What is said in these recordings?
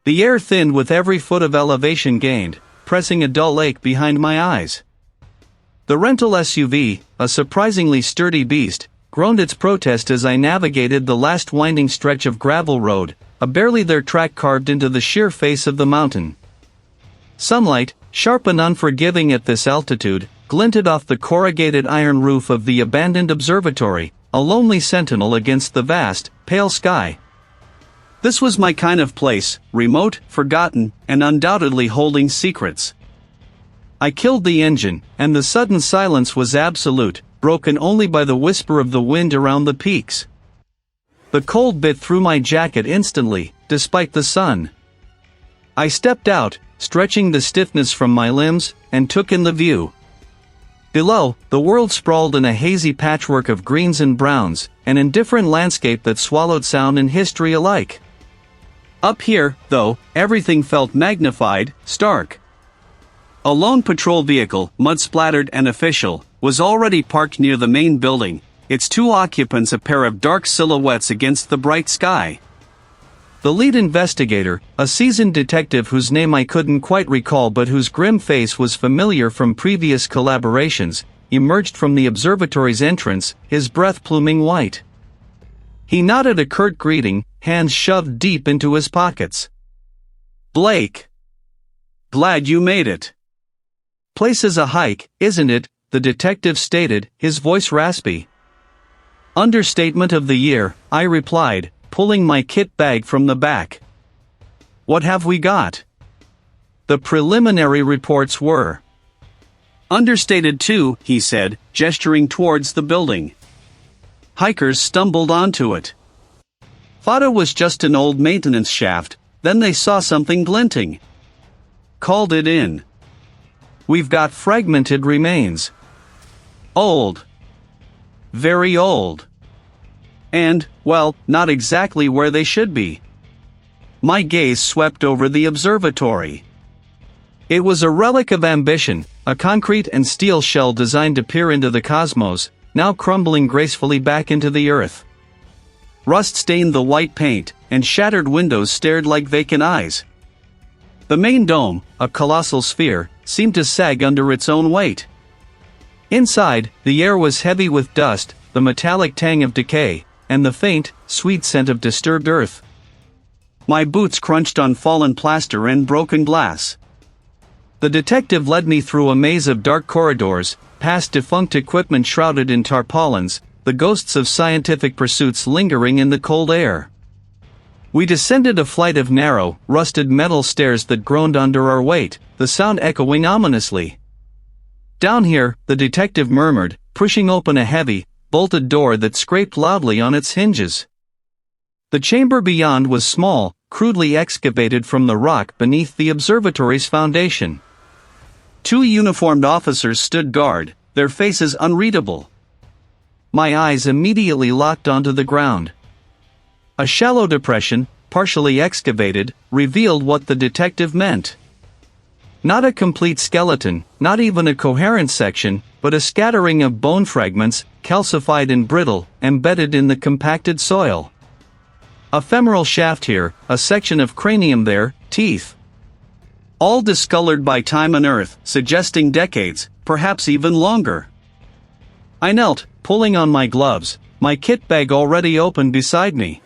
The air thinned with every foot of elevation gained, pressing a dull ache behind my eyes. The rental SUV, a surprisingly sturdy beast, groaned its protest as I navigated the last winding stretch of gravel road, a barely there track carved into the sheer face of the mountain. Sunlight, sharp and unforgiving at this altitude, glinted off the corrugated iron roof of the abandoned observatory, a lonely sentinel against the vast, pale sky. This was my kind of place, remote, forgotten, and undoubtedly holding secrets. I killed the engine, and the sudden silence was absolute, broken only by the whisper of the wind around the peaks. The cold bit through my jacket instantly, despite the sun. I stepped out, stretching the stiffness from my limbs, and took in the view. Below, the world sprawled in a hazy patchwork of greens and browns, an indifferent landscape that swallowed sound and history alike. Up here, though, everything felt magnified, stark. A lone patrol vehicle, mud-splattered and official, was already parked near the main building, its two occupants a pair of dark silhouettes against the bright sky. The lead investigator, a seasoned detective whose name I couldn't quite recall but whose grim face was familiar from previous collaborations, emerged from the observatory's entrance, his breath pluming white. He nodded a curt greeting, hands shoved deep into his pockets. "Blake. Glad you made it." "Place is a hike, isn't it?" the detective stated, his voice raspy. "Understatement of the year," I replied, pulling my kit bag from the back. "What have we got?" The preliminary reports were understated too, he said, gesturing towards the building. Hikers stumbled onto it. Thought it was just an old maintenance shaft, then they saw something glinting. Called it in. We've got fragmented remains. Old. Very old. And, well, not exactly where they should be. My gaze swept over the observatory. It was a relic of ambition, a concrete and steel shell designed to peer into the cosmos, now crumbling gracefully back into the earth. Rust stained the white paint, and shattered windows stared like vacant eyes. The main dome, a colossal sphere, seemed to sag under its own weight. Inside, the air was heavy with dust, the metallic tang of decay, and the faint, sweet scent of disturbed earth. My boots crunched on fallen plaster and broken glass. The detective led me through a maze of dark corridors, past defunct equipment shrouded in tarpaulins, the ghosts of scientific pursuits lingering in the cold air. We descended a flight of narrow, rusted metal stairs that groaned under our weight, the sound echoing ominously. "Down here," the detective murmured, pushing open a heavy, bolted door that scraped loudly on its hinges. The chamber beyond was small, crudely excavated from the rock beneath the observatory's foundation. Two uniformed officers stood guard, their faces unreadable. My eyes immediately locked onto the ground. A shallow depression, partially excavated, revealed what the detective meant. Not a complete skeleton, not even a coherent section, but a scattering of bone fragments, calcified and brittle, embedded in the compacted soil. A femoral shaft here, a section of cranium there, teeth. All discolored by time and earth, suggesting decades, perhaps even longer. I knelt, pulling on my gloves, my kit bag already open beside me.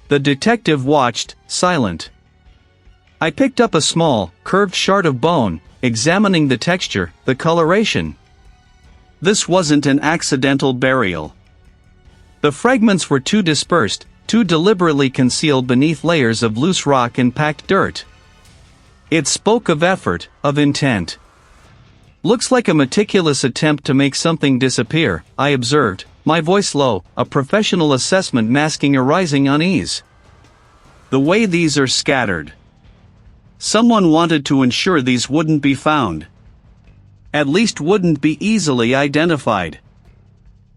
The detective watched, silent. I picked up a small, curved shard of bone, examining the texture, the coloration. This wasn't an accidental burial. The fragments were too dispersed, too deliberately concealed beneath layers of loose rock and packed dirt. It spoke of effort, of intent. "Looks like a meticulous attempt to make something disappear," I observed, my voice low, a professional assessment masking a rising unease. "The way these are scattered. Someone wanted to ensure these wouldn't be found. At least wouldn't be easily identified."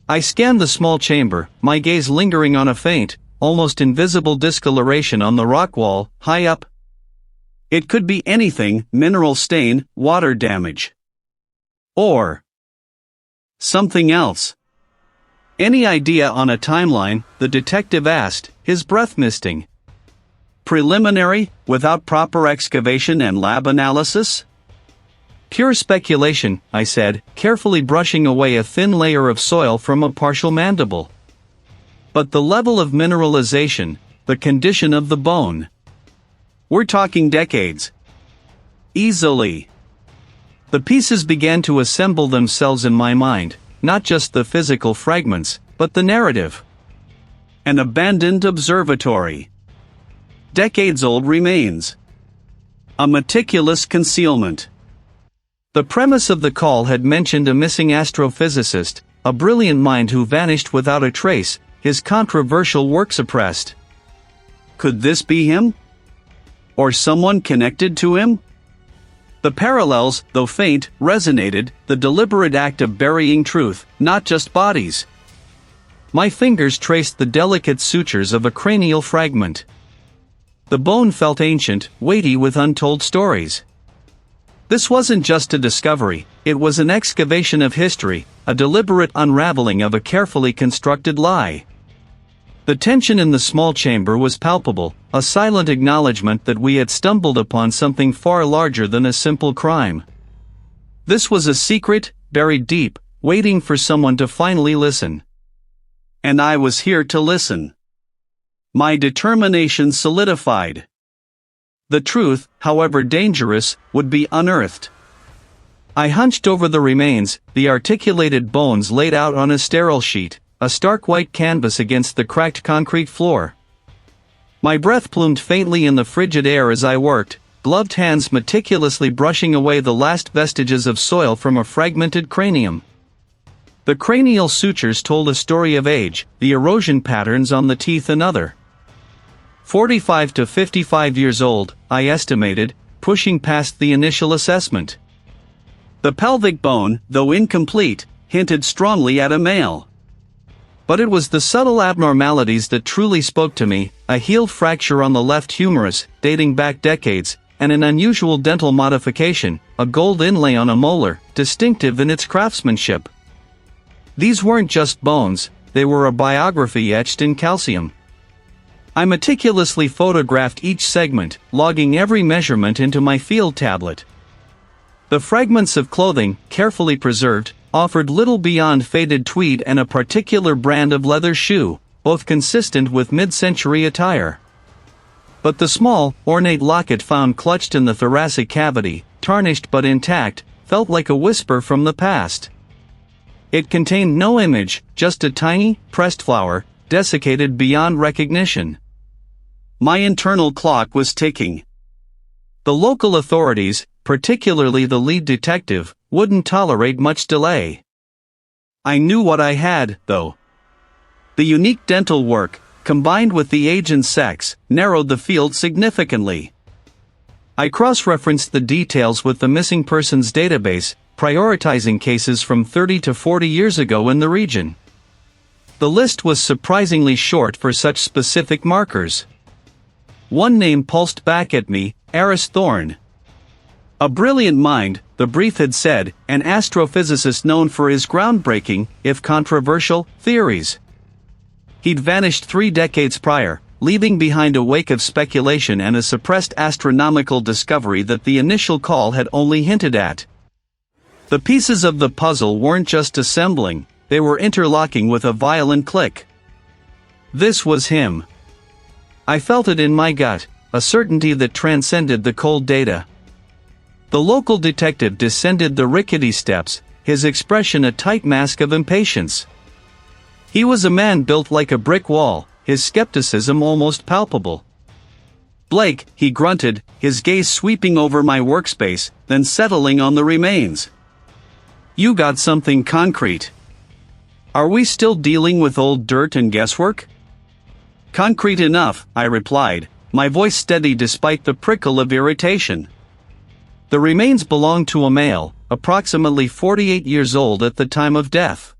I scanned the small chamber, my gaze lingering on a faint, almost invisible discoloration on the rock wall, high up. It could be anything: mineral stain, water damage. Or something else. "Any idea on a timeline?" the detective asked, his breath misting. Preliminary, without proper excavation and lab analysis? Pure speculation, I said, carefully brushing away a thin layer of soil from a partial mandible. But the level of mineralization, the condition of the bone. We're talking decades. Easily. The pieces began to assemble themselves in my mind, not just the physical fragments, but the narrative. An abandoned observatory. Decades-old remains. A meticulous concealment. The premise of the call had mentioned a missing astrophysicist, a brilliant mind who vanished without a trace, his controversial work suppressed. Could this be him? Or someone connected to him? The parallels, though faint, resonated, the deliberate act of burying truth, not just bodies. My fingers traced the delicate sutures of a cranial fragment. The bone felt ancient, weighty with untold stories. This wasn't just a discovery, it was an excavation of history, a deliberate unraveling of a carefully constructed lie. The tension in the small chamber was palpable, a silent acknowledgement that we had stumbled upon something far larger than a simple crime. This was a secret, buried deep, waiting for someone to finally listen. And I was here to listen. My determination solidified. The truth, however dangerous, would be unearthed. I hunched over the remains, the articulated bones laid out on a sterile sheet, a stark white canvas against the cracked concrete floor. My breath plumed faintly in the frigid air as I worked, gloved hands meticulously brushing away the last vestiges of soil from a fragmented cranium. The cranial sutures told a story of age, the erosion patterns on the teeth another. 45 to 55 years old, I estimated, pushing past the initial assessment. The pelvic bone, though incomplete, hinted strongly at a male. But it was the subtle abnormalities that truly spoke to me, a healed fracture on the left humerus, dating back decades, and an unusual dental modification, a gold inlay on a molar, distinctive in its craftsmanship. These weren't just bones, they were a biography etched in calcium. I meticulously photographed each segment, logging every measurement into my field tablet. The fragments of clothing, carefully preserved, offered little beyond faded tweed and a particular brand of leather shoe, both consistent with mid-century attire. But the small, ornate locket found clutched in the thoracic cavity, tarnished but intact, felt like a whisper from the past. It contained no image, just a tiny, pressed flower, desiccated beyond recognition. My internal clock was ticking. The local authorities, particularly the lead detective, wouldn't tolerate much delay. I knew what I had, though. The unique dental work, combined with the age and sex, narrowed the field significantly. I cross-referenced the details with the missing persons database, prioritizing cases from 30 to 40 years ago in the region. The list was surprisingly short for such specific markers. One name pulsed back at me, Eris Thorne. A brilliant mind, the brief had said, an astrophysicist known for his groundbreaking, if controversial, theories. He'd vanished 3 decades prior, leaving behind a wake of speculation and a suppressed astronomical discovery that the initial call had only hinted at. The pieces of the puzzle weren't just assembling, they were interlocking with a violent click. This was him. I felt it in my gut, a certainty that transcended the cold data. The local detective descended the rickety steps, his expression a tight mask of impatience. He was a man built like a brick wall, his skepticism almost palpable. "Blake," he grunted, his gaze sweeping over my workspace, then settling on the remains. "You got something concrete. Are we still dealing with old dirt and guesswork?" "Concrete enough," I replied, my voice steady despite the prickle of irritation. The remains belonged to a male, approximately 48 years old at the time of death.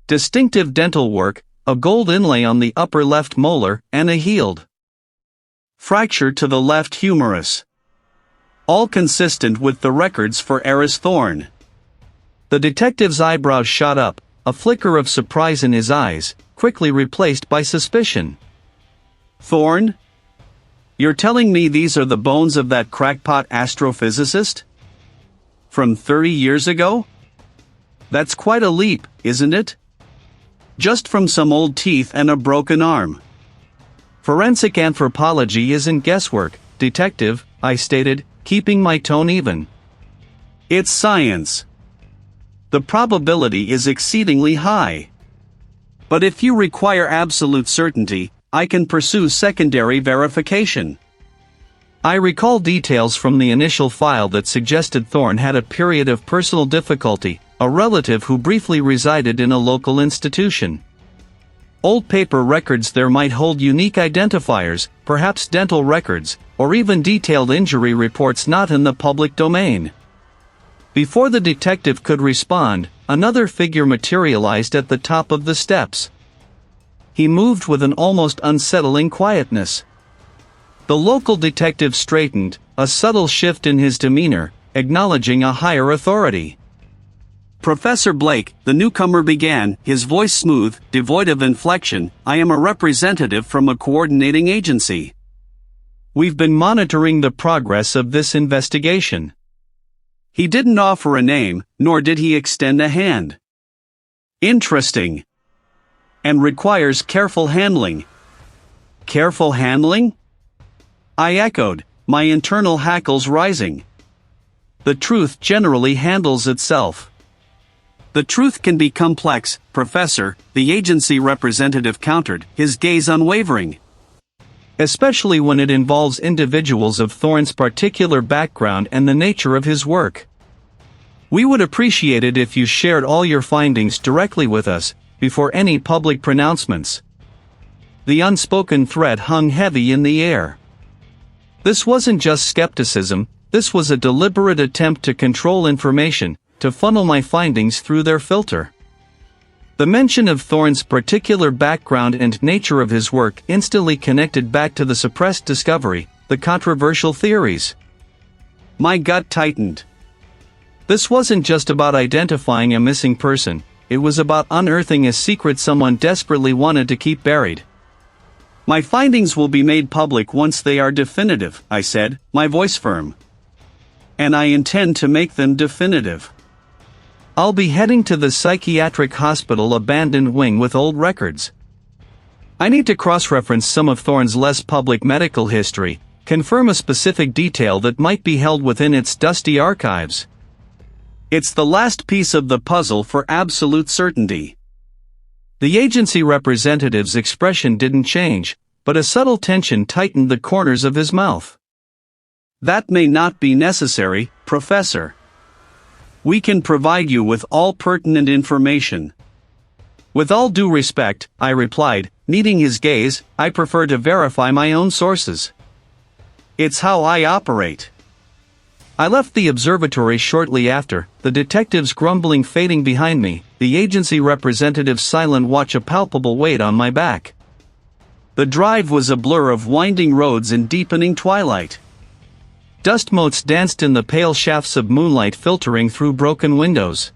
Distinctive dental work, a gold inlay on the upper left molar, and a healed fracture to the left humerus. All consistent with the records for Eris Thorne. The detective's eyebrows shot up, a flicker of surprise in his eyes, quickly replaced by suspicion. "Thorne? You're telling me these are the bones of that crackpot astrophysicist? From 30 years ago? That's quite a leap, isn't it? Just from some old teeth and a broken arm. Forensic anthropology isn't guesswork, detective, I stated, keeping my tone even. It's science. The probability is exceedingly high. But if you require absolute certainty, I can pursue secondary verification. I recall details from the initial file that suggested Thorne had a period of personal difficulty, a relative who briefly resided in a local institution. Old paper records there might hold unique identifiers, perhaps dental records, or even detailed injury reports not in the public domain. Before the detective could respond, another figure materialized at the top of the steps. He moved with an almost unsettling quietness. The local detective straightened, a subtle shift in his demeanor, acknowledging a higher authority. Professor Blake, the newcomer began, his voice smooth, devoid of inflection, I am a representative from a coordinating agency. We've been monitoring the progress of this investigation. He didn't offer a name, nor did he extend a hand. Interesting. And requires careful handling. Careful handling? I echoed, my internal hackles rising. The truth generally handles itself. The truth can be complex, Professor, the agency representative countered, his gaze unwavering. Especially when it involves individuals of Thorne's particular background and the nature of his work. We would appreciate it if you shared all your findings directly with us, before any public pronouncements. The unspoken threat hung heavy in the air. This wasn't just skepticism, this was a deliberate attempt to control information, to funnel my findings through their filter. The mention of Thorne's particular background and nature of his work instantly connected back to the suppressed discovery, the controversial theories. My gut tightened. This wasn't just about identifying a missing person, it was about unearthing a secret someone desperately wanted to keep buried. My findings will be made public once they are definitive, I said, my voice firm. And I intend to make them definitive. I'll be heading to the psychiatric hospital abandoned wing with old records. I need to cross-reference some of Thorne's less public medical history, confirm a specific detail that might be held within its dusty archives. It's the last piece of the puzzle for absolute certainty. The agency representative's expression didn't change, but a subtle tension tightened the corners of his mouth. That may not be necessary, Professor. We can provide you with all pertinent information. With all due respect, I replied, meeting his gaze, I prefer to verify my own sources. It's how I operate. I left the observatory shortly after, the detective's grumbling fading behind me, the agency representative's silent watch a palpable weight on my back. The drive was a blur of winding roads and deepening twilight. Dust motes danced in the pale shafts of moonlight filtering through broken windows.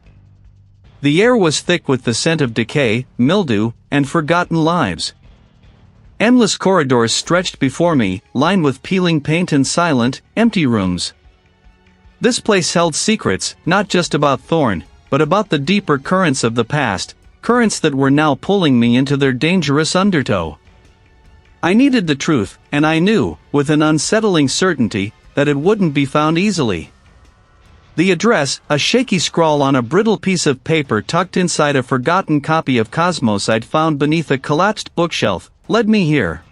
The air was thick with the scent of decay, mildew, and forgotten lives. Endless corridors stretched before me, lined with peeling paint and silent, empty rooms. This place held secrets, not just about Thorne, but about the deeper currents of the past, currents that were now pulling me into their dangerous undertow. I needed the truth, and I knew, with an unsettling certainty, that it wouldn't be found easily. The address, a shaky scrawl on a brittle piece of paper tucked inside a forgotten copy of Cosmos I'd found beneath a collapsed bookshelf, led me here.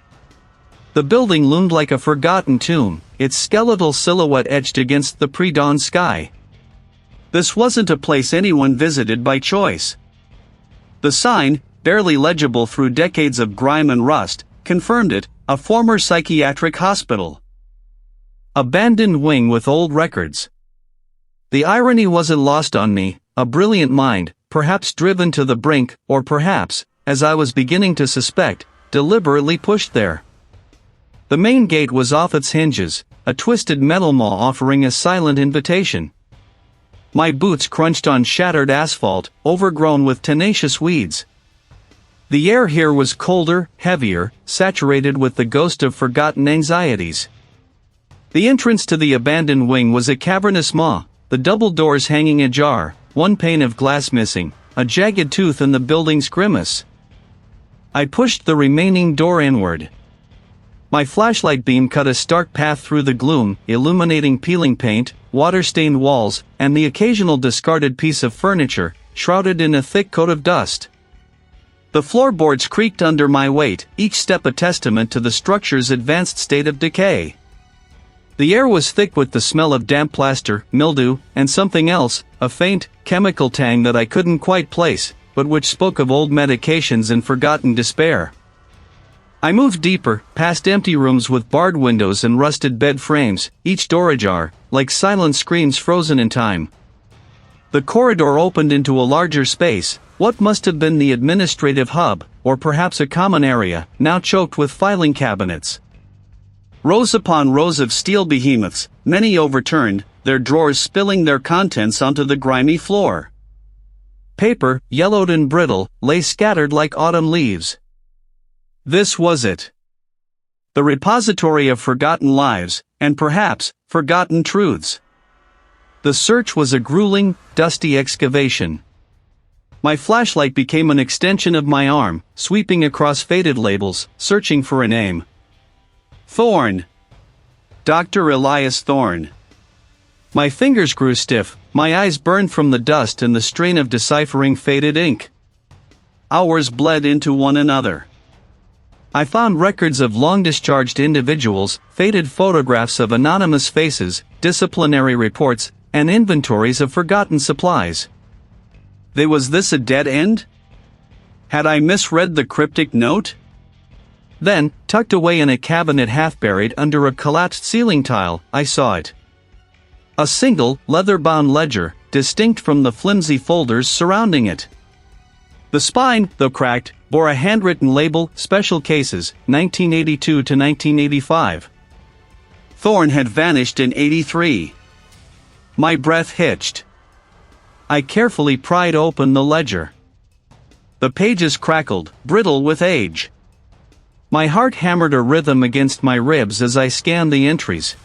The building loomed like a forgotten tomb, its skeletal silhouette etched against the pre-dawn sky. This wasn't a place anyone visited by choice. The sign, barely legible through decades of grime and rust, confirmed it, a former psychiatric hospital. Abandoned wing with old records. The irony wasn't lost on me, a brilliant mind, perhaps driven to the brink, or perhaps, as I was beginning to suspect, deliberately pushed there. The main gate was off its hinges, a twisted metal maw offering a silent invitation. My boots crunched on shattered asphalt, overgrown with tenacious weeds. The air here was colder, heavier, saturated with the ghost of forgotten anxieties. The entrance to the abandoned wing was a cavernous maw, the double doors hanging ajar, one pane of glass missing, a jagged tooth in the building's grimace. I pushed the remaining door inward. My flashlight beam cut a stark path through the gloom, illuminating peeling paint, water-stained walls, and the occasional discarded piece of furniture, shrouded in a thick coat of dust. The floorboards creaked under my weight, each step a testament to the structure's advanced state of decay. The air was thick with the smell of damp plaster, mildew, and something else, a faint, chemical tang that I couldn't quite place, but which spoke of old medications and forgotten despair. I moved deeper, past empty rooms with barred windows and rusted bed frames, each door ajar, like silent screams frozen in time. The corridor opened into a larger space, what must have been the administrative hub, or perhaps a common area, now choked with filing cabinets. Rows upon rows of steel behemoths, many overturned, their drawers spilling their contents onto the grimy floor. Paper, yellowed and brittle, lay scattered like autumn leaves. This was it. The repository of forgotten lives, and perhaps, forgotten truths. The search was a grueling, dusty excavation. My flashlight became an extension of my arm, sweeping across faded labels, searching for a name. Thorne. Dr. Elias Thorne. My fingers grew stiff, my eyes burned from the dust and the strain of deciphering faded ink. Hours bled into one another. I found records of long-discharged individuals, faded photographs of anonymous faces, disciplinary reports, and inventories of forgotten supplies. Was this a dead end? Had I misread the cryptic note? Then, tucked away in a cabinet half-buried under a collapsed ceiling tile, I saw it. A single, leather-bound ledger, distinct from the flimsy folders surrounding it. The spine, though cracked, bore a handwritten label, Special Cases, 1982 to 1985. Thorne had vanished in '83. My breath hitched. I carefully pried open the ledger. The pages crackled, brittle with age. My heart hammered a rhythm against my ribs as I scanned the entries.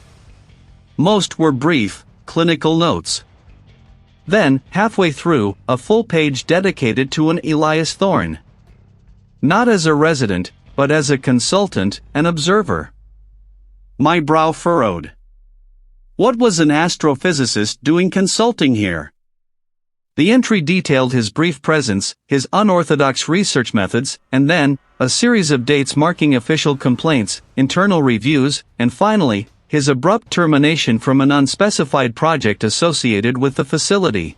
Most were brief, clinical notes. Then, halfway through, a full page dedicated to an Elias Thorne. Not as a resident, but as a consultant and observer. My brow furrowed. What was an astrophysicist doing consulting here? The entry detailed his brief presence, his unorthodox research methods, and then, a series of dates marking official complaints, internal reviews, and finally, his abrupt termination from an unspecified project associated with the facility.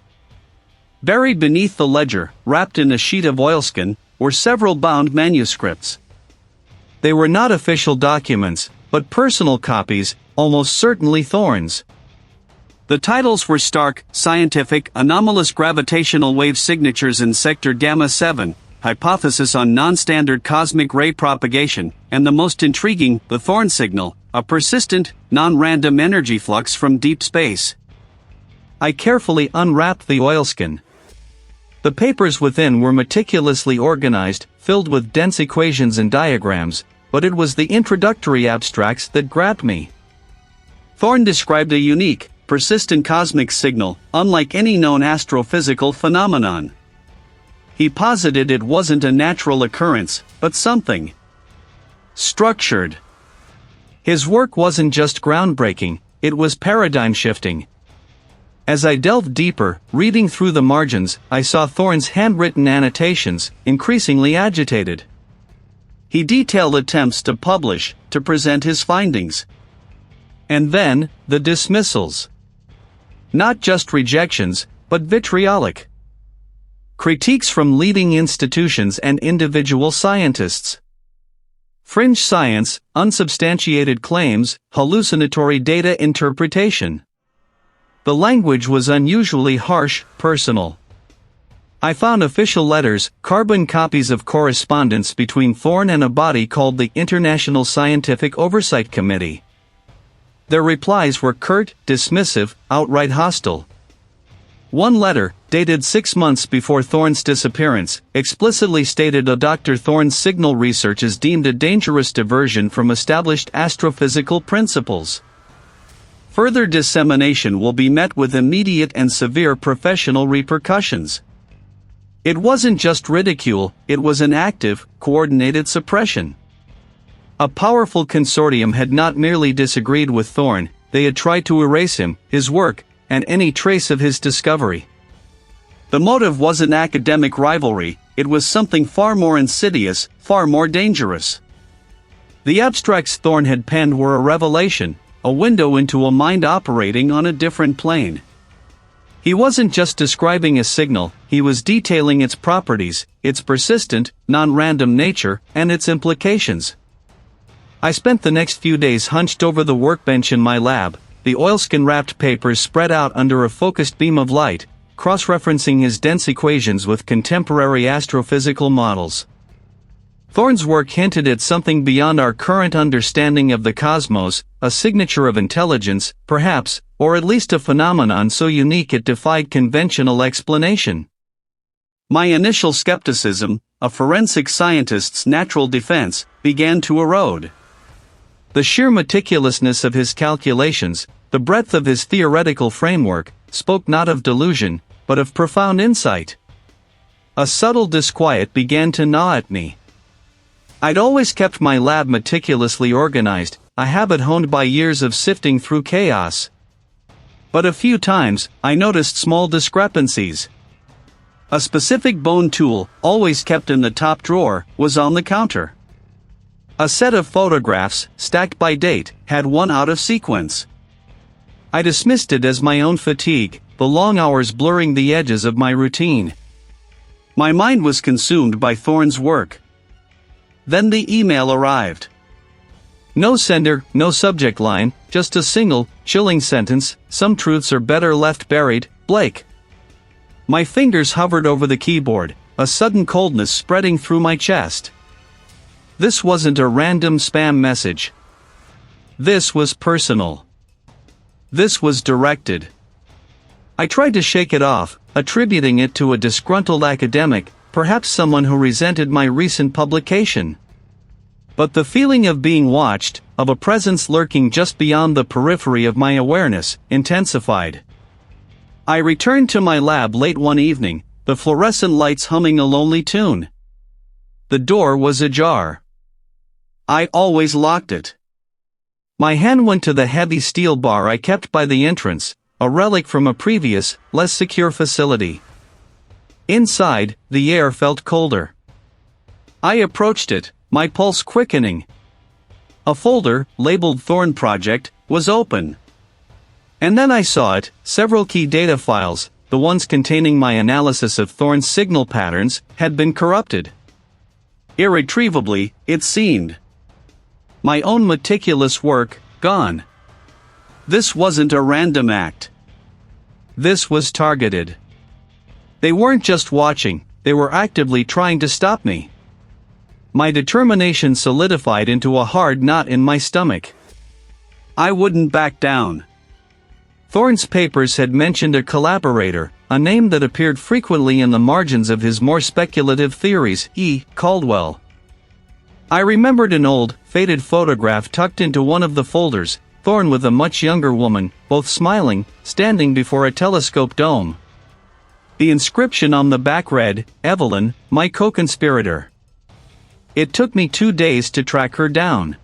Buried beneath the ledger, wrapped in a sheet of oilskin, were several bound manuscripts. They were not official documents, but personal copies, almost certainly Thorne's. The titles were stark, scientific, anomalous gravitational wave signatures in sector gamma 7, hypothesis on non-standard cosmic ray propagation, and the most intriguing, the Thorne signal, a persistent, non-random energy flux from deep space. I carefully unwrapped the oilskin. The papers within were meticulously organized, filled with dense equations and diagrams, but it was the introductory abstracts that grabbed me. Thorne described a unique, persistent cosmic signal, unlike any known astrophysical phenomenon. He posited it wasn't a natural occurrence, but something structured. His work wasn't just groundbreaking, it was paradigm-shifting. As I delved deeper, reading through the margins, I saw Thorne's handwritten annotations, increasingly agitated. He detailed attempts to publish, to present his findings. And then, the dismissals. Not just rejections, but vitriolic. Critiques from leading institutions and individual scientists. Fringe science, unsubstantiated claims, hallucinatory data interpretation. The language was unusually harsh, personal. I found official letters, carbon copies of correspondence between Thorne and a body called the International Scientific Oversight Committee. Their replies were curt, dismissive, outright hostile. One letter, dated 6 months before Thorne's disappearance, explicitly stated Dr. Thorne's signal research is deemed a dangerous diversion from established astrophysical principles. Further dissemination will be met with immediate and severe professional repercussions. It wasn't just ridicule, it was an active, coordinated suppression. A powerful consortium had not merely disagreed with Thorne, they had tried to erase him, his work, and any trace of his discovery. The motive wasn't academic rivalry, it was something far more insidious, far more dangerous. The abstracts Thorne had penned were a revelation, a window into a mind operating on a different plane. He wasn't just describing a signal, he was detailing its properties, its persistent, non-random nature, and its implications. I spent the next few days hunched over the workbench in my lab, the oilskin-wrapped papers spread out under a focused beam of light, cross-referencing his dense equations with contemporary astrophysical models. Thorne's work hinted at something beyond our current understanding of the cosmos, a signature of intelligence, perhaps, or at least a phenomenon so unique it defied conventional explanation. My initial skepticism, a forensic scientist's natural defense, began to erode. The sheer meticulousness of his calculations, the breadth of his theoretical framework, spoke not of delusion, but of profound insight. A subtle disquiet began to gnaw at me. I'd always kept my lab meticulously organized, a habit honed by years of sifting through chaos. But a few times, I noticed small discrepancies. A specific bone tool, always kept in the top drawer, was on the counter. A set of photographs, stacked by date, had one out of sequence. I dismissed it as my own fatigue, the long hours blurring the edges of my routine. My mind was consumed by Thorne's work. Then the email arrived. No sender, no subject line, just a single, chilling sentence, "Some truths are better left buried, Blake." My fingers hovered over the keyboard, a sudden coldness spreading through my chest. This wasn't a random spam message. This was personal. This was directed. I tried to shake it off, attributing it to a disgruntled academic, perhaps someone who resented my recent publication. But the feeling of being watched, of a presence lurking just beyond the periphery of my awareness, intensified. I returned to my lab late one evening, the fluorescent lights humming a lonely tune. The door was ajar. I always locked it. My hand went to the heavy steel bar I kept by the entrance, a relic from a previous, less secure facility. Inside, the air felt colder. I approached it, my pulse quickening. A folder, labeled Thorne Project, was open. And then I saw it, several key data files, the ones containing my analysis of Thorne's signal patterns, had been corrupted. Irretrievably, it seemed. My own meticulous work, gone. This wasn't a random act. This was targeted. They weren't just watching, they were actively trying to stop me. My determination solidified into a hard knot in my stomach. I wouldn't back down. Thorne's papers had mentioned a collaborator, a name that appeared frequently in the margins of his more speculative theories, E. Caldwell. I remembered an old, faded photograph tucked into one of the folders, Thorne with a much younger woman, both smiling, standing before a telescope dome. The inscription on the back read, "Evelyn, my co-conspirator." It took me 2 days to track her down.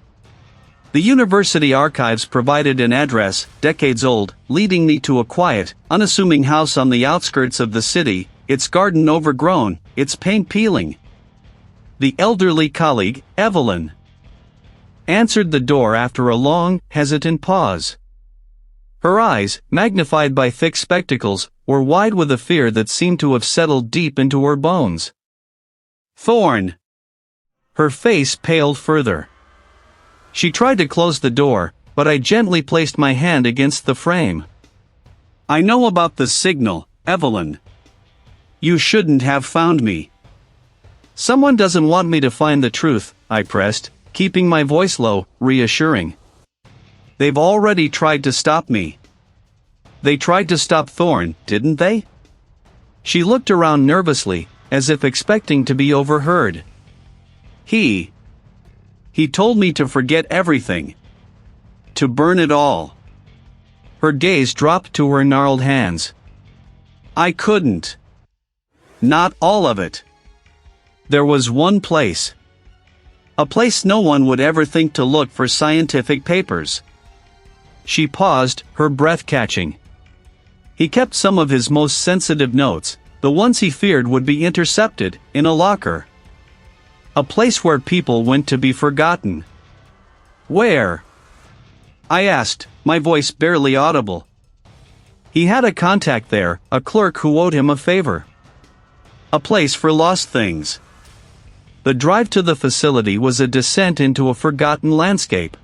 The university archives provided an address, decades old, leading me to a quiet, unassuming house on the outskirts of the city, its garden overgrown, its paint peeling. The elderly colleague, Evelyn, answered the door after a long, hesitant pause. Her eyes, magnified by thick spectacles, were wide with a fear that seemed to have settled deep into her bones. "Thorne!" Her face paled further. She tried to close the door, but I gently placed my hand against the frame. "I know about the signal, Evelyn. You shouldn't have found me." "Someone doesn't want me to find the truth," I pressed, keeping my voice low, reassuring. "They've already tried to stop me." "They tried to stop Thorne, didn't they?" She looked around nervously, as if expecting to be overheard. He told me to forget everything. To burn it all. Her gaze dropped to her gnarled hands. I couldn't. Not all of it. There was one place. A place no one would ever think to look for scientific papers. She paused, her breath catching. He kept some of his most sensitive notes, the ones he feared would be intercepted, in a locker. A place where people went to be forgotten. Where? I asked, my voice barely audible. He had a contact there, a clerk who owed him a favor. A place for lost things. The drive to the facility was a descent into a forgotten landscape.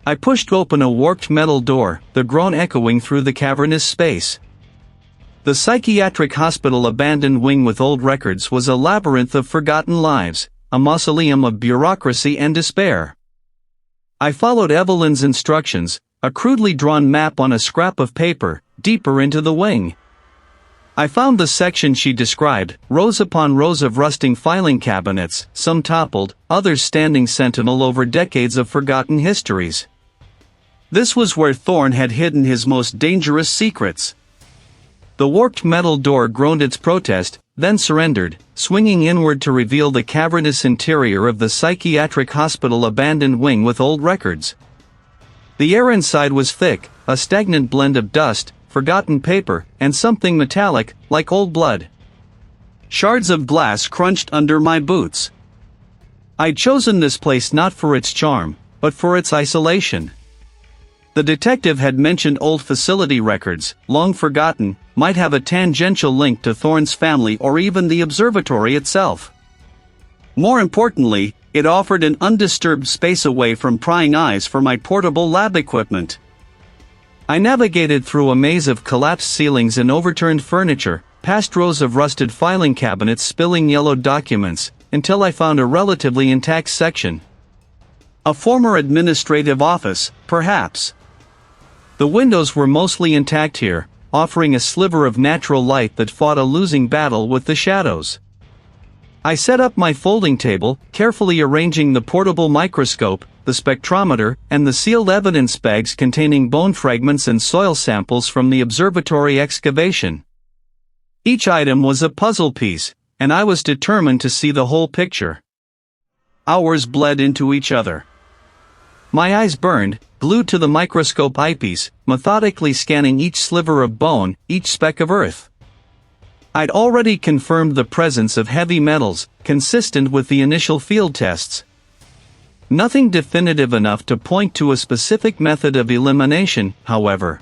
I pushed open a warped metal door, the groan echoing through the cavernous space. The psychiatric hospital abandoned wing with old records was a labyrinth of forgotten lives, a mausoleum of bureaucracy and despair. I followed Evelyn's instructions, a crudely drawn map on a scrap of paper, deeper into the wing. I found the section she described, rows upon rows of rusting filing cabinets, some toppled, others standing sentinel over decades of forgotten histories. This was where Thorn had hidden his most dangerous secrets. The warped metal door groaned its protest, then surrendered, swinging inward to reveal the cavernous interior of the psychiatric hospital abandoned wing with old records. The air inside was thick, a stagnant blend of dust, forgotten paper, and something metallic, like old blood. Shards of glass crunched under my boots. I'd chosen this place not for its charm, but for its isolation. The detective had mentioned old facility records, long forgotten, might have a tangential link to Thorne's family or even the observatory itself. More importantly, it offered an undisturbed space away from prying eyes for my portable lab equipment. I navigated through a maze of collapsed ceilings and overturned furniture, past rows of rusted filing cabinets spilling yellowed documents, until I found a relatively intact section. A former administrative office, perhaps. The windows were mostly intact here, offering a sliver of natural light that fought a losing battle with the shadows. I set up my folding table, carefully arranging the portable microscope, the spectrometer, and the sealed evidence bags containing bone fragments and soil samples from the observatory excavation. Each item was a puzzle piece, and I was determined to see the whole picture. Hours bled into each other. My eyes burned, glued to the microscope eyepiece, methodically scanning each sliver of bone, each speck of earth. I'd already confirmed the presence of heavy metals, consistent with the initial field tests. Nothing definitive enough to point to a specific method of elimination, however.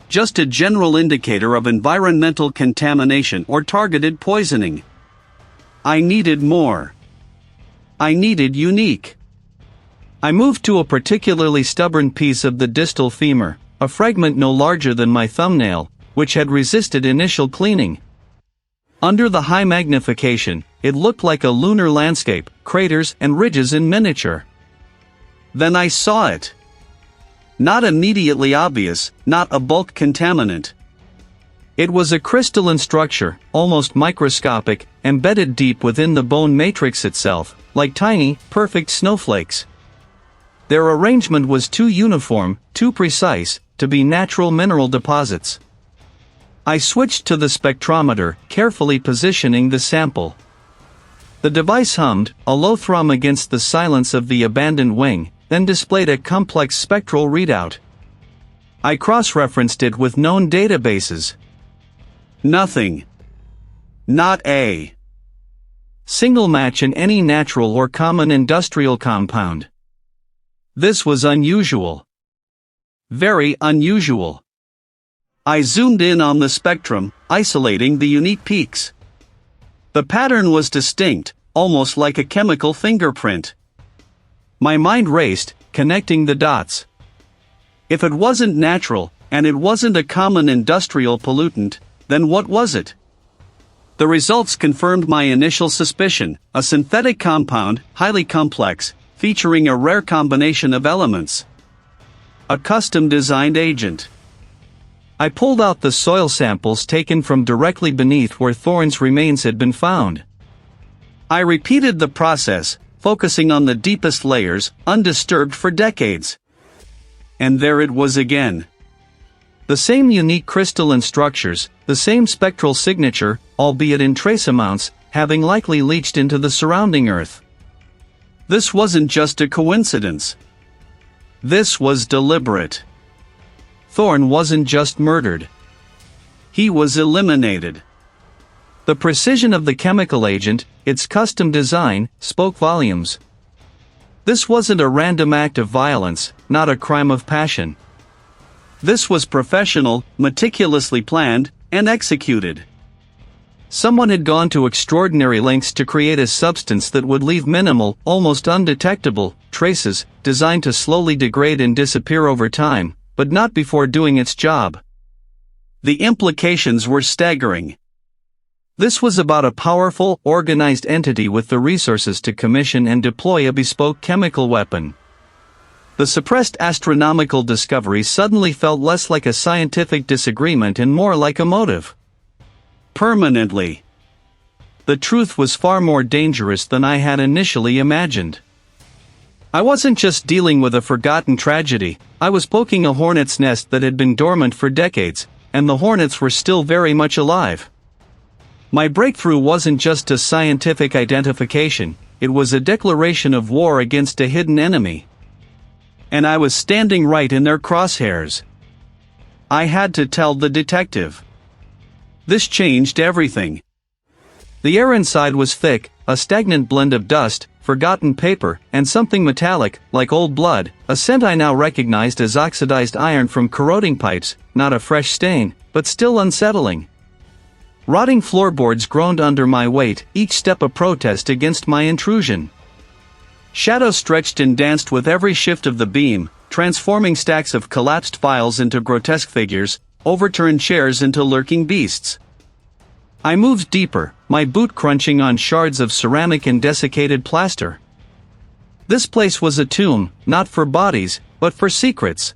Just a general indicator of environmental contamination or targeted poisoning. I needed more. I needed unique. I moved to a particularly stubborn piece of the distal femur, a fragment no larger than my thumbnail, which had resisted initial cleaning. Under the high magnification, it looked like a lunar landscape, craters and ridges in miniature. Then I saw it. Not immediately obvious, not a bulk contaminant. It was a crystalline structure, almost microscopic, embedded deep within the bone matrix itself, like tiny, perfect snowflakes. Their arrangement was too uniform, too precise, to be natural mineral deposits. I switched to the spectrometer, carefully positioning the sample. The device hummed, a low thrum against the silence of the abandoned wing, then displayed a complex spectral readout. I cross-referenced it with known databases. Nothing. Not a single match in any natural or common industrial compound. This was unusual. Very unusual. I zoomed in on the spectrum, isolating the unique peaks. The pattern was distinct, almost like a chemical fingerprint. My mind raced, connecting the dots. If it wasn't natural, and it wasn't a common industrial pollutant, then what was it? The results confirmed my initial suspicion, a synthetic compound, highly complex, featuring a rare combination of elements. A custom-designed agent. I pulled out the soil samples taken from directly beneath where Thorn's remains had been found. I repeated the process, focusing on the deepest layers, undisturbed for decades. And there it was again. The same unique crystalline structures, the same spectral signature, albeit in trace amounts, having likely leached into the surrounding earth. This wasn't just a coincidence. This was deliberate. Thorn wasn't just murdered. He was eliminated. The precision of the chemical agent, its custom design, spoke volumes. This wasn't a random act of violence, not a crime of passion. This was professional, meticulously planned, and executed. Someone had gone to extraordinary lengths to create a substance that would leave minimal, almost undetectable, traces, designed to slowly degrade and disappear over time, but not before doing its job. The implications were staggering. This was about a powerful, organized entity with the resources to commission and deploy a bespoke chemical weapon. The suppressed astronomical discovery suddenly felt less like a scientific disagreement and more like a motive. Permanently. The truth was far more dangerous than I had initially imagined. I wasn't just dealing with a forgotten tragedy, I was poking a hornet's nest that had been dormant for decades, and the hornets were still very much alive. My breakthrough wasn't just a scientific identification, it was a declaration of war against a hidden enemy. And I was standing right in their crosshairs. I had to tell the detective. This changed everything. The air inside was thick, a stagnant blend of dust, forgotten paper, and something metallic, like old blood, a scent I now recognized as oxidized iron from corroding pipes, not a fresh stain, but still unsettling. Rotting floorboards groaned under my weight, each step a protest against my intrusion. Shadows stretched and danced with every shift of the beam, transforming stacks of collapsed files into grotesque figures, overturned chairs into lurking beasts. I moved deeper, my boot crunching on shards of ceramic and desiccated plaster. This place was a tomb, not for bodies, but for secrets.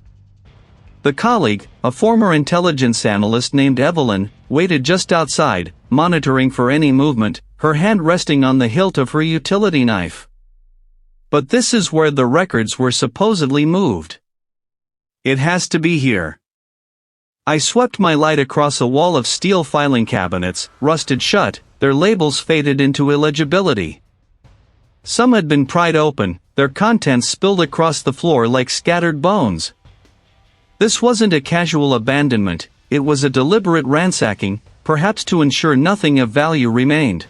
The colleague, a former intelligence analyst named Evelyn, waited just outside, monitoring for any movement, her hand resting on the hilt of her utility knife. But this is where the records were supposedly moved. It has to be here. I swept my light across a wall of steel filing cabinets, rusted shut, their labels faded into illegibility. Some had been pried open, their contents spilled across the floor like scattered bones. This wasn't a casual abandonment, it was a deliberate ransacking, perhaps to ensure nothing of value remained.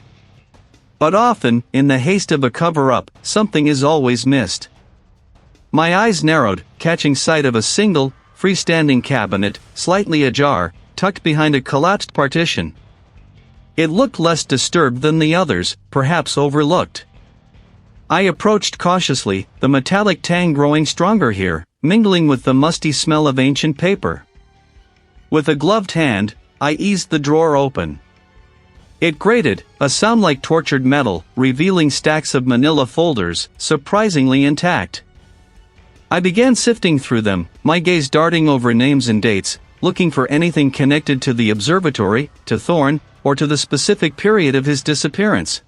But often, in the haste of a cover-up, something is always missed. My eyes narrowed, catching sight of a single, freestanding cabinet, slightly ajar, tucked behind a collapsed partition. It looked less disturbed than the others, perhaps overlooked. I approached cautiously, the metallic tang growing stronger here, mingling with the musty smell of ancient paper. With a gloved hand, I eased the drawer open. It grated, a sound like tortured metal, revealing stacks of manila folders, surprisingly intact. I began sifting through them, my gaze darting over names and dates, looking for anything connected to the observatory, to Thorn, or to the specific period of his disappearance.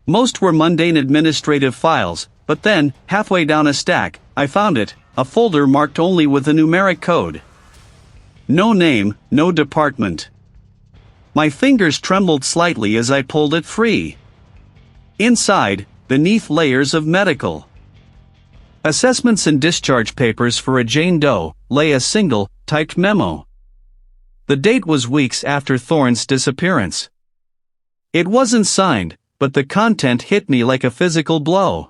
Most were mundane administrative files, but then, halfway down a stack, I found it, a folder marked only with a numeric code. No name, no department. My fingers trembled slightly as I pulled it free. Inside, beneath layers of medical assessments and discharge papers for a Jane Doe, lay a single, typed memo. The date was weeks after Thorn's disappearance. It wasn't signed, but the content hit me like a physical blow.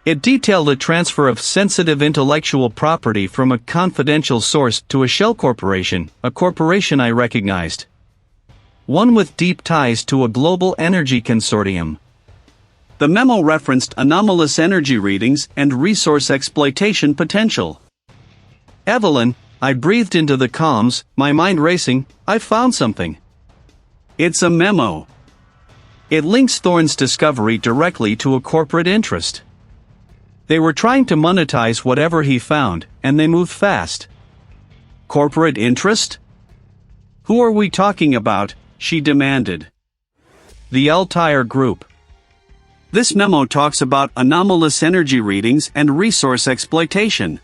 It detailed a transfer of sensitive intellectual property from a confidential source to a shell corporation, a corporation I recognized. One with deep ties to a global energy consortium. The memo referenced anomalous energy readings and resource exploitation potential. Evelyn, I breathed into the comms, my mind racing, I found something. It's a memo. It links Thorn's discovery directly to a corporate interest. They were trying to monetize whatever he found, and they moved fast. Corporate interest? Who are we talking about? She demanded. The Altair Group. This memo talks about anomalous energy readings and resource exploitation.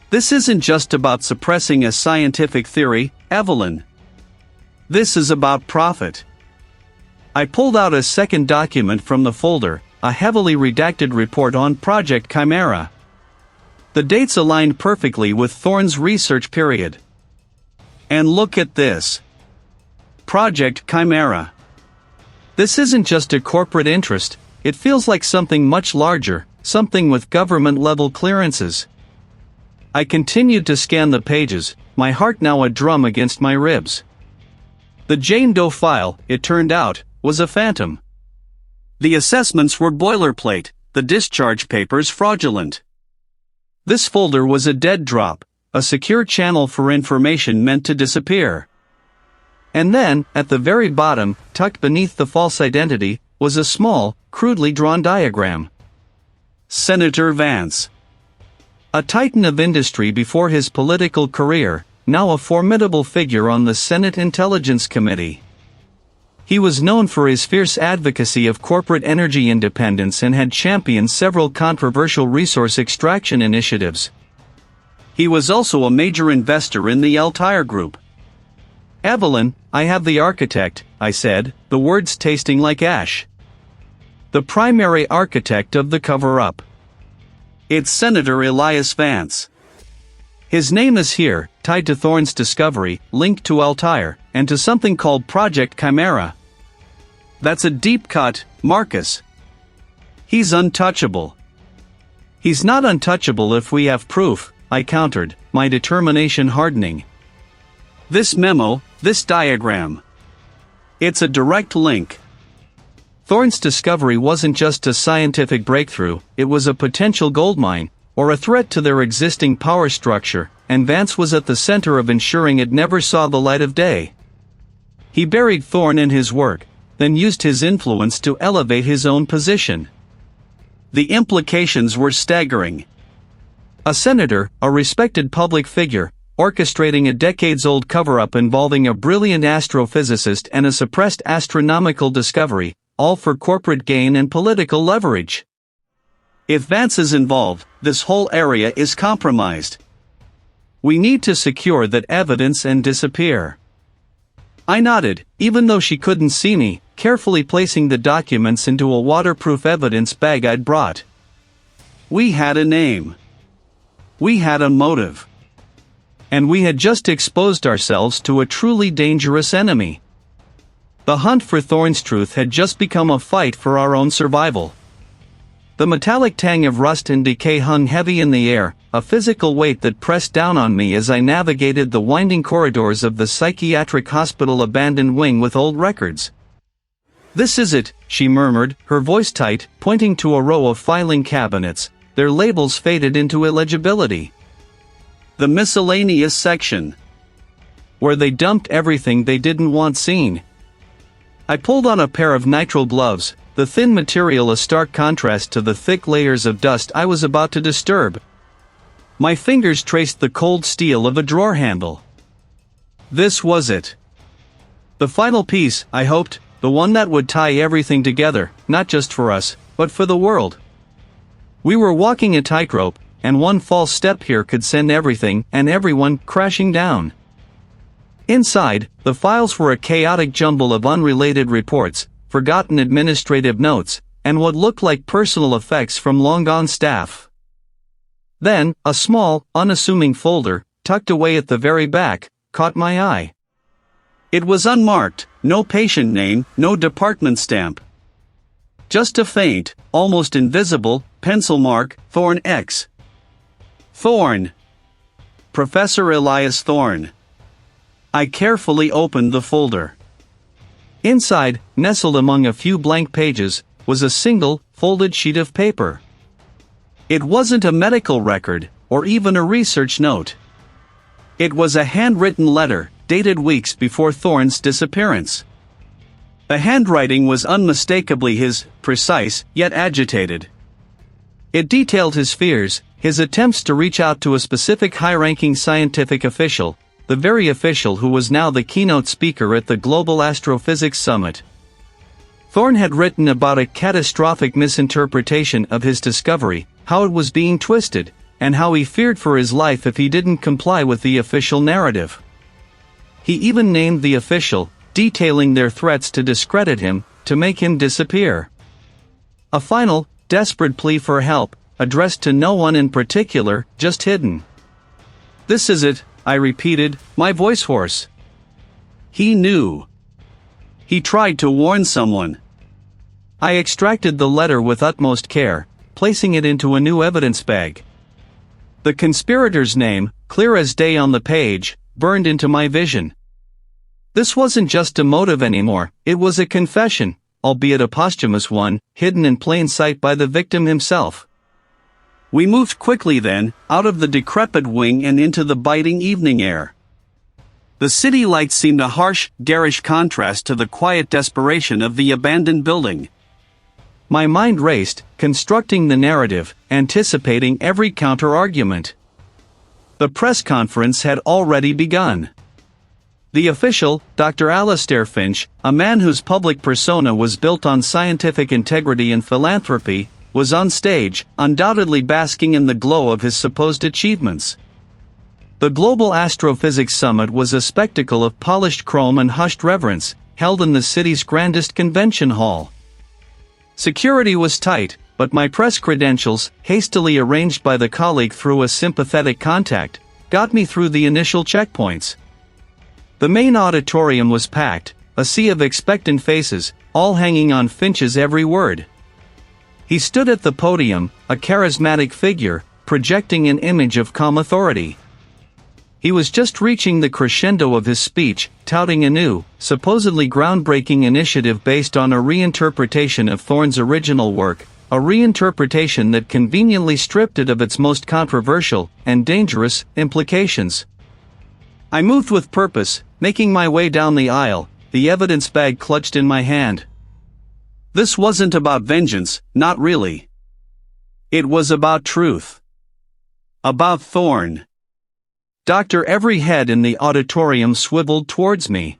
This isn't just about suppressing a scientific theory, Evelyn. This is about profit. I pulled out a second document from the folder, a heavily redacted report on Project Chimera. The dates aligned perfectly with Thorne's research period. And look at this. Project Chimera. This isn't just a corporate interest, it feels like something much larger, something with government-level clearances. I continued to scan the pages, my heart now a drum against my ribs. The Jane Doe file, it turned out, was a phantom. The assessments were boilerplate, the discharge papers fraudulent. This folder was a dead drop, a secure channel for information meant to disappear. And then, at the very bottom, tucked beneath the false identity, was a small, crudely drawn diagram. Senator Vance. A titan of industry before his political career, now a formidable figure on the Senate Intelligence Committee. He was known for his fierce advocacy of corporate energy independence and had championed several controversial resource extraction initiatives. He was also a major investor in the Altair Group. Evelyn, I have the architect, I said, the words tasting like ash. The primary architect of the cover-up. It's Senator Elias Vance. His name is here, tied to Thorne's discovery, linked to Altair, and to something called Project Chimera. That's a deep cut, Marcus. He's untouchable. He's not untouchable if we have proof, I countered, my determination hardening. This memo, this diagram. It's a direct link. Thorne's discovery wasn't just a scientific breakthrough, it was a potential goldmine, or a threat to their existing power structure, and Vance was at the center of ensuring it never saw the light of day. He buried Thorne in his work, then used his influence to elevate his own position. The implications were staggering. A senator, a respected public figure, orchestrating a decades-old cover-up involving a brilliant astrophysicist and a suppressed astronomical discovery, all for corporate gain and political leverage. If Vance is involved, this whole area is compromised. We need to secure that evidence and disappear. I nodded, even though she couldn't see me, carefully placing the documents into a waterproof evidence bag I'd brought. We had a name. We had a motive. And we had just exposed ourselves to a truly dangerous enemy. The hunt for Thorne's truth had just become a fight for our own survival. The metallic tang of rust and decay hung heavy in the air, a physical weight that pressed down on me as I navigated the winding corridors of the psychiatric hospital abandoned wing with old records. This is it, she murmured, her voice tight, pointing to a row of filing cabinets, their labels faded into illegibility. The miscellaneous section. Where they dumped everything they didn't want seen. I pulled on a pair of nitrile gloves, the thin material a stark contrast to the thick layers of dust I was about to disturb. My fingers traced the cold steel of a drawer handle. This was it. The final piece, I hoped, the one that would tie everything together, not just for us, but for the world. We were walking a tightrope, and one false step here could send everything and everyone crashing down. Inside, the files were a chaotic jumble of unrelated reports, forgotten administrative notes, and what looked like personal effects from long-gone staff. Then, a small, unassuming folder, tucked away at the very back, caught my eye. It was unmarked, no patient name, no department stamp. Just a faint, almost invisible, pencil mark, Thorne X. Thorne. Professor Elias Thorne. I carefully opened the folder. Inside, nestled among a few blank pages, was a single, folded sheet of paper. It wasn't a medical record, or even a research note. It was a handwritten letter, dated weeks before Thorne's disappearance. The handwriting was unmistakably his, precise, yet agitated. It detailed his fears, his attempts to reach out to a specific high-ranking scientific official, the very official who was now the keynote speaker at the Global Astrophysics Summit. Thorne had written about a catastrophic misinterpretation of his discovery, how it was being twisted, and how he feared for his life if he didn't comply with the official narrative. He even named the official, detailing their threats to discredit him, to make him disappear. A final, desperate plea for help, addressed to no one in particular, just hidden. "This is it," I repeated, my voice hoarse. He knew. He tried to warn someone. I extracted the letter with utmost care, placing it into a new evidence bag. The conspirator's name, clear as day on the page, burned into my vision. This wasn't just a motive anymore, it was a confession, albeit a posthumous one, hidden in plain sight by the victim himself. We moved quickly then, out of the decrepit wing and into the biting evening air. The city lights seemed a harsh, garish contrast to the quiet desperation of the abandoned building. My mind raced, constructing the narrative, anticipating every counter-argument. The press conference had already begun. The official, Dr. Alastair Finch, a man whose public persona was built on scientific integrity and philanthropy, was on stage, undoubtedly basking in the glow of his supposed achievements. The Global Astrophysics Summit was a spectacle of polished chrome and hushed reverence, held in the city's grandest convention hall. Security was tight, but my press credentials, hastily arranged by the colleague through a sympathetic contact, got me through the initial checkpoints. The main auditorium was packed, a sea of expectant faces, all hanging on Finch's every word. He stood at the podium, a charismatic figure, projecting an image of calm authority. He was just reaching the crescendo of his speech, touting a new, supposedly groundbreaking initiative based on a reinterpretation of Thorne's original work, a reinterpretation that conveniently stripped it of its most controversial and dangerous implications. I moved with purpose, making my way down the aisle, the evidence bag clutched in my hand. This wasn't about vengeance, not really. It was about truth. About Thorne. Every head in the auditorium swiveled towards me.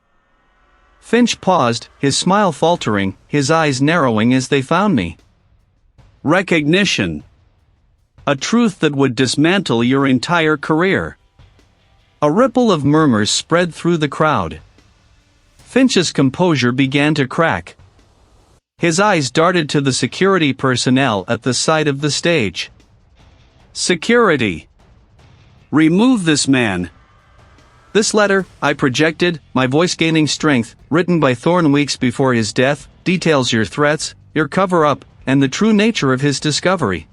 Finch paused, his smile faltering, his eyes narrowing as they found me. Recognition. A truth that would dismantle your entire career. A ripple of murmurs spread through the crowd. Finch's composure began to crack. His eyes darted to the security personnel at the side of the stage. Security. Remove this man. This letter, I projected, my voice gaining strength, written by Thorne weeks before his death, details your threats, your cover-up, and the true nature of his discovery.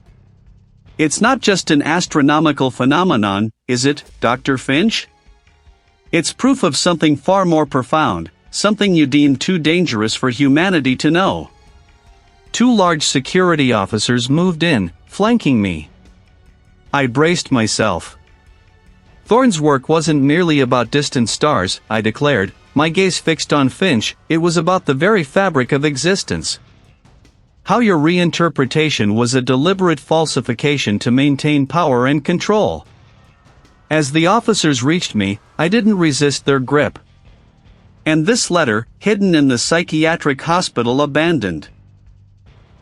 It's not just an astronomical phenomenon, is it, Dr. Finch? It's proof of something far more profound, something you deem too dangerous for humanity to know. 2 large security officers moved in, flanking me. I braced myself. Thorne's work wasn't merely about distant stars, I declared, my gaze fixed on Finch, it was about the very fabric of existence. How your reinterpretation was a deliberate falsification to maintain power and control. As the officers reached me, I didn't resist their grip. And this letter, hidden in the psychiatric hospital abandoned.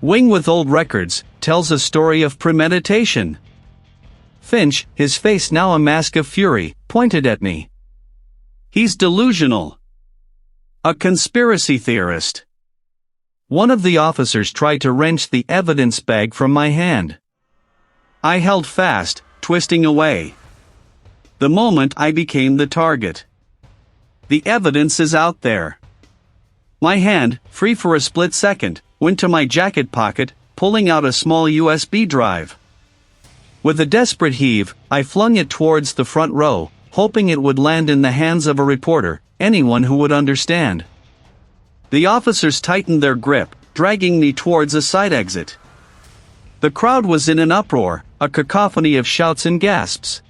Wing with old records, tells a story of premeditation. Finch, his face now a mask of fury, pointed at me. He's delusional. A conspiracy theorist. One of the officers tried to wrench the evidence bag from my hand. I held fast, twisting away. The moment I became the target. The evidence is out there. My hand, free for a split second, went to my jacket pocket, pulling out a small USB drive. With a desperate heave, I flung it towards the front row, hoping it would land in the hands of a reporter, anyone who would understand. The officers tightened their grip, dragging me towards a side exit. The crowd was in an uproar, a cacophony of shouts and gasps.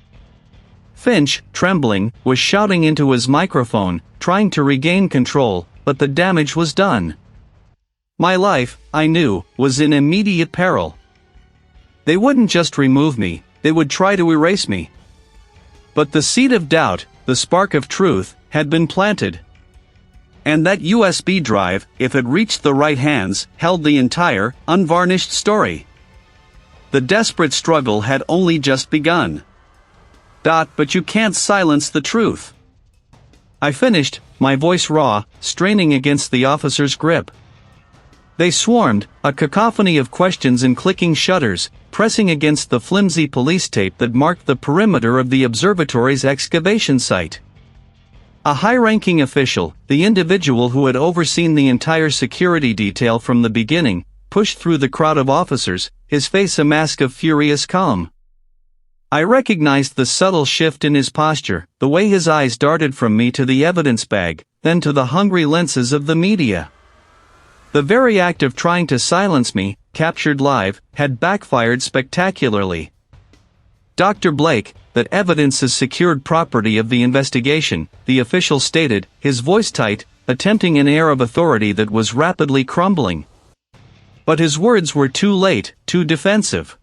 Finch, trembling, was shouting into his microphone, trying to regain control, but the damage was done. My life, I knew, was in immediate peril. They wouldn't just remove me, they would try to erase me. But the seed of doubt, the spark of truth, had been planted. And that USB drive, if it reached the right hands, held the entire, unvarnished story. The desperate struggle had only just begun. But you can't silence the truth. I finished, my voice raw, straining against the officer's grip. They swarmed, a cacophony of questions and clicking shutters, pressing against the flimsy police tape that marked the perimeter of the observatory's excavation site. A high-ranking official, the individual who had overseen the entire security detail from the beginning, pushed through the crowd of officers, his face a mask of furious calm. I recognized the subtle shift in his posture, the way his eyes darted from me to the evidence bag, then to the hungry lenses of the media. The very act of trying to silence me, captured live, had backfired spectacularly. Dr. Blake, that evidence is secured property of the investigation, the official stated, his voice tight, attempting an air of authority that was rapidly crumbling. But his words were too late, too defensive.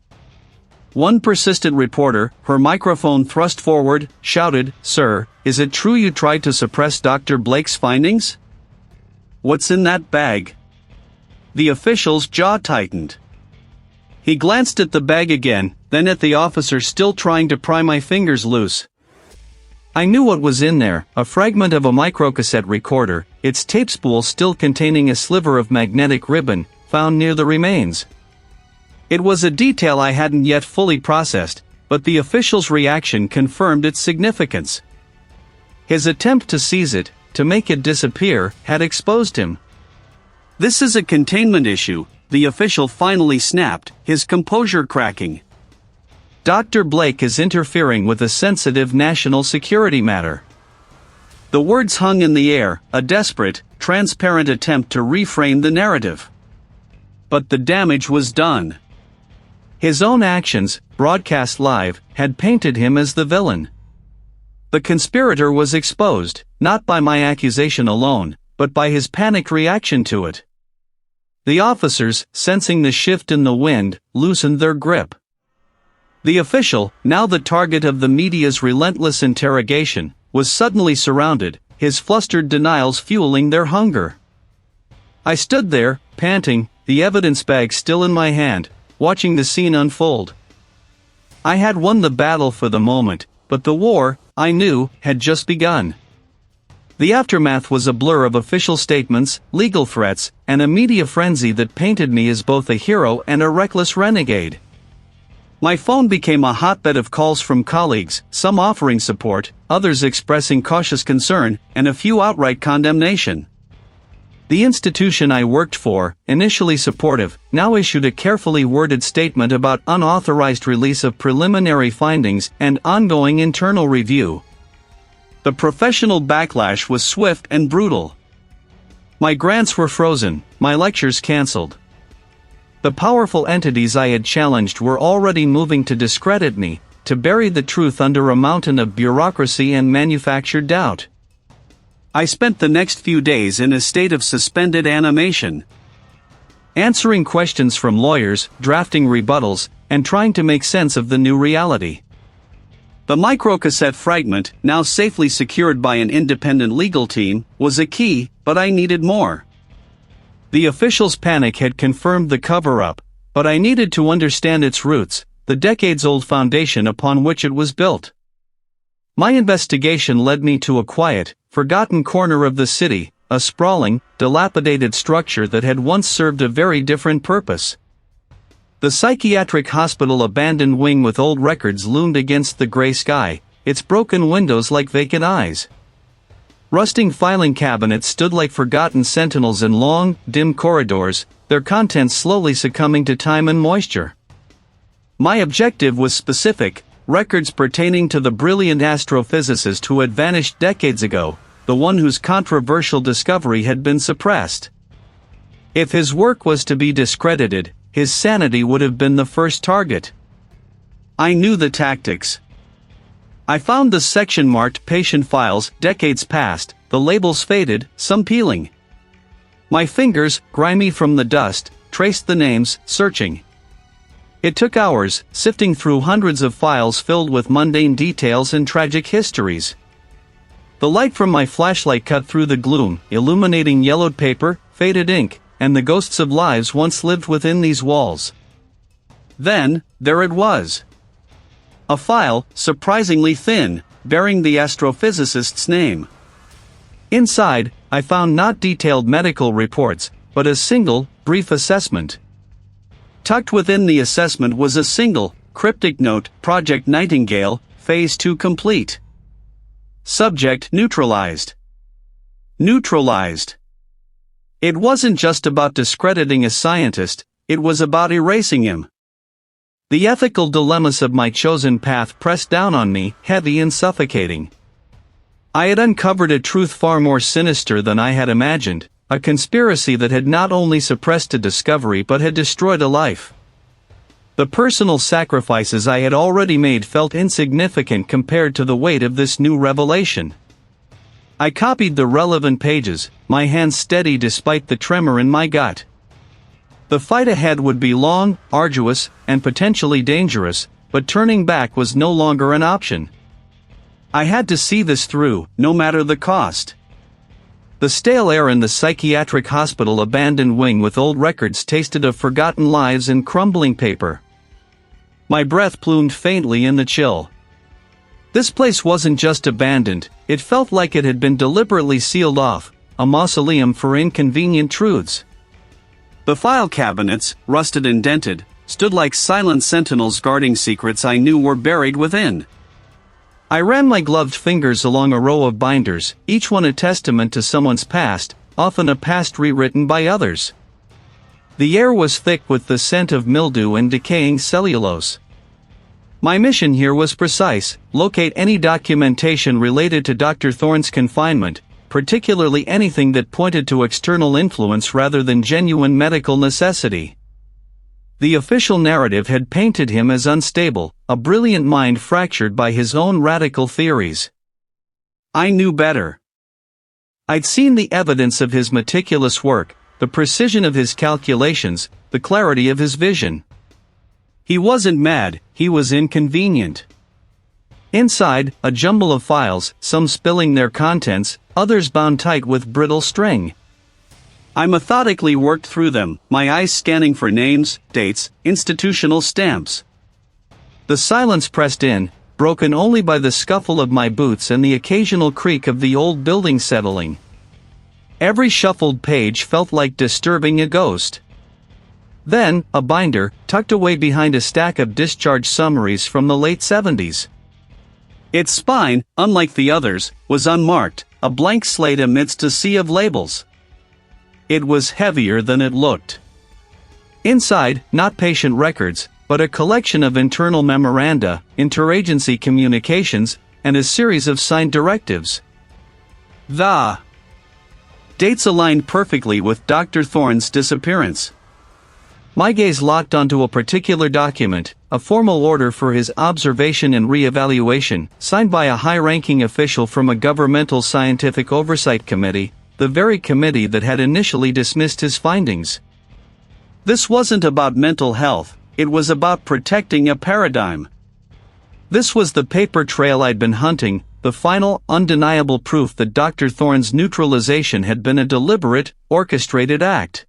One persistent reporter, her microphone thrust forward, shouted, "Sir, is it true you tried to suppress Dr. Blake's findings? What's in that bag?" The official's jaw tightened. He glanced at the bag again, then at the officer still trying to pry my fingers loose. I knew what was in there, a fragment of a microcassette recorder, its tape spool still containing a sliver of magnetic ribbon, found near the remains. It was a detail I hadn't yet fully processed, but the official's reaction confirmed its significance. His attempt to seize it, to make it disappear, had exposed him. "This is a containment issue," the official finally snapped, his composure cracking. "Dr. Blake is interfering with a sensitive national security matter." The words hung in the air, a desperate, transparent attempt to reframe the narrative. But the damage was done. His own actions, broadcast live, had painted him as the villain. The conspirator was exposed, not by my accusation alone, but by his panicked reaction to it. The officers, sensing the shift in the wind, loosened their grip. The official, now the target of the media's relentless interrogation, was suddenly surrounded, his flustered denials fueling their hunger. I stood there, panting, the evidence bag still in my hand, watching the scene unfold. I had won the battle for the moment, but the war, I knew, had just begun. The aftermath was a blur of official statements, legal threats, and a media frenzy that painted me as both a hero and a reckless renegade. My phone became a hotbed of calls from colleagues, some offering support, others expressing cautious concern, and a few outright condemnation. The institution I worked for, initially supportive, now issued a carefully worded statement about unauthorized release of preliminary findings and ongoing internal review. The professional backlash was swift and brutal. My grants were frozen, my lectures cancelled. The powerful entities I had challenged were already moving to discredit me, to bury the truth under a mountain of bureaucracy and manufactured doubt. I spent the next few days in a state of suspended animation, answering questions from lawyers, drafting rebuttals, and trying to make sense of the new reality. The microcassette fragment, now safely secured by an independent legal team, was a key, but I needed more. The official's panic had confirmed the cover-up, but I needed to understand its roots, the decades-old foundation upon which it was built. My investigation led me to a quiet, forgotten corner of the city, a sprawling, dilapidated structure that had once served a very different purpose. The psychiatric hospital abandoned wing with old records loomed against the gray sky, its broken windows like vacant eyes. Rusting filing cabinets stood like forgotten sentinels in long, dim corridors, their contents slowly succumbing to time and moisture. My objective was specific: records pertaining to the brilliant astrophysicist who had vanished decades ago, the one whose controversial discovery had been suppressed. If his work was to be discredited, his sanity would have been the first target. I knew the tactics. I found the section marked patient files, decades past, the labels faded, some peeling. My fingers, grimy from the dust, traced the names, searching. It took hours, sifting through hundreds of files filled with mundane details and tragic histories. The light from my flashlight cut through the gloom, illuminating yellowed paper, faded ink, and the ghosts of lives once lived within these walls. Then, there it was. A file, surprisingly thin, bearing the astrophysicist's name. Inside, I found not detailed medical reports, but a single, brief assessment. Tucked within the assessment was a single, cryptic note: Project Nightingale, Phase 2 complete. Subject neutralized. Neutralized. It wasn't just about discrediting a scientist, it was about erasing him. The ethical dilemmas of my chosen path pressed down on me, heavy and suffocating. I had uncovered a truth far more sinister than I had imagined, a conspiracy that had not only suppressed a discovery but had destroyed a life. The personal sacrifices I had already made felt insignificant compared to the weight of this new revelation. I copied the relevant pages, my hands steady despite the tremor in my gut. The fight ahead would be long, arduous, and potentially dangerous, but turning back was no longer an option. I had to see this through, no matter the cost. The stale air in the psychiatric hospital abandoned wing with old records tasted of forgotten lives and crumbling paper. My breath plumed faintly in the chill. This place wasn't just abandoned, it felt like it had been deliberately sealed off, a mausoleum for inconvenient truths. The file cabinets, rusted and dented, stood like silent sentinels guarding secrets I knew were buried within. I ran my gloved fingers along a row of binders, each one a testament to someone's past, often a past rewritten by others. The air was thick with the scent of mildew and decaying cellulose. My mission here was precise: locate any documentation related to Dr. Thorne's confinement, particularly anything that pointed to external influence rather than genuine medical necessity. The official narrative had painted him as unstable, a brilliant mind fractured by his own radical theories. I knew better. I'd seen the evidence of his meticulous work, the precision of his calculations, the clarity of his vision. He wasn't mad, he was inconvenient. Inside, a jumble of files, some spilling their contents, others bound tight with brittle string. I methodically worked through them, my eyes scanning for names, dates, institutional stamps. The silence pressed in, broken only by the scuffle of my boots and the occasional creak of the old building settling. Every shuffled page felt like disturbing a ghost. Then, a binder, tucked away behind a stack of discharge summaries from the late 70s. Its spine, unlike the others, was unmarked, a blank slate amidst a sea of labels. It was heavier than it looked. Inside, not patient records, but a collection of internal memoranda, interagency communications, and a series of signed directives. The dates aligned perfectly with Dr. Thorne's disappearance. My gaze locked onto a particular document, a formal order for his observation and re-evaluation, signed by a high-ranking official from a governmental scientific oversight committee, the very committee that had initially dismissed his findings. This wasn't about mental health, it was about protecting a paradigm. This was the paper trail I'd been hunting, the final, undeniable proof that Dr. Thorne's neutralization had been a deliberate, orchestrated act.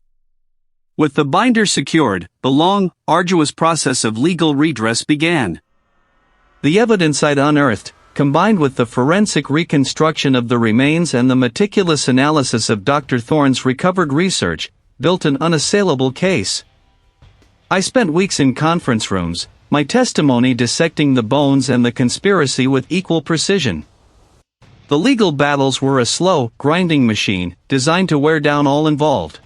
With the binder secured, the long, arduous process of legal redress began. The evidence I'd unearthed, combined with the forensic reconstruction of the remains and the meticulous analysis of Dr. Thorne's recovered research, built an unassailable case. I spent weeks in conference rooms, my testimony dissecting the bones and the conspiracy with equal precision. The legal battles were a slow, grinding machine, designed to wear down all involved.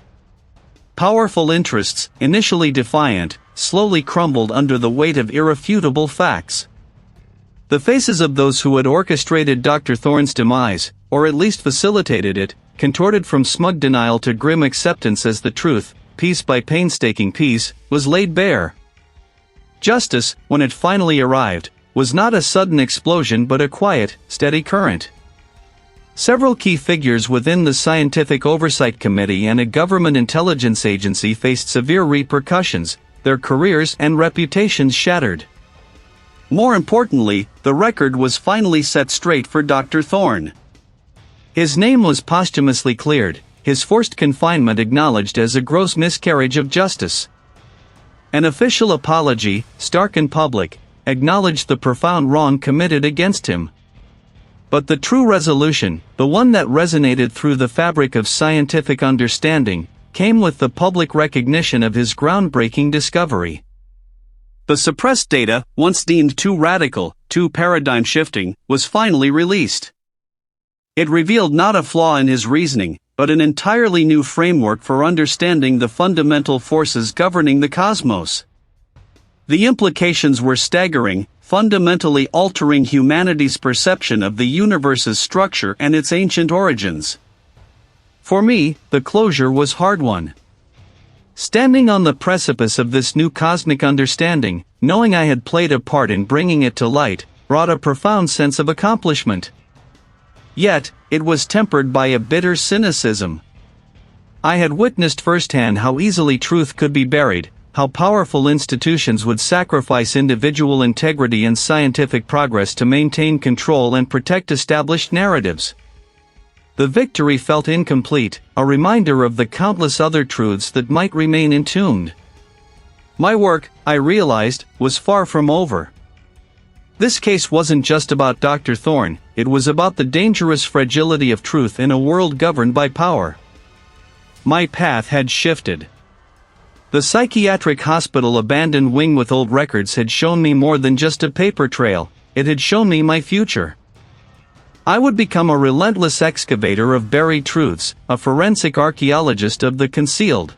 Powerful interests, initially defiant, slowly crumbled under the weight of irrefutable facts. The faces of those who had orchestrated Dr. Thorne's demise, or at least facilitated it, contorted from smug denial to grim acceptance as the truth, piece by painstaking piece, was laid bare. Justice, when it finally arrived, was not a sudden explosion but a quiet, steady current. Several key figures within the Scientific Oversight Committee and a government intelligence agency faced severe repercussions, their careers and reputations shattered. More importantly, the record was finally set straight for Dr. Thorne. His name was posthumously cleared, his forced confinement acknowledged as a gross miscarriage of justice. An official apology, stark and public, acknowledged the profound wrong committed against him. But the true resolution, the one that resonated through the fabric of scientific understanding, came with the public recognition of his groundbreaking discovery. The suppressed data, once deemed too radical, too paradigm-shifting, was finally released. It revealed not a flaw in his reasoning, but an entirely new framework for understanding the fundamental forces governing the cosmos. The implications were staggering, fundamentally altering humanity's perception of the universe's structure and its ancient origins. For me, the closure was hard-won. Standing on the precipice of this new cosmic understanding, knowing I had played a part in bringing it to light, brought a profound sense of accomplishment. Yet, it was tempered by a bitter cynicism. I had witnessed firsthand how easily truth could be buried, how powerful institutions would sacrifice individual integrity and scientific progress to maintain control and protect established narratives. The victory felt incomplete, a reminder of the countless other truths that might remain entombed. My work, I realized, was far from over. This case wasn't just about Dr. Thorne, it was about the dangerous fragility of truth in a world governed by power. My path had shifted. The psychiatric hospital abandoned wing with old records had shown me more than just a paper trail, it had shown me my future. I would become a relentless excavator of buried truths, a forensic archaeologist of the concealed.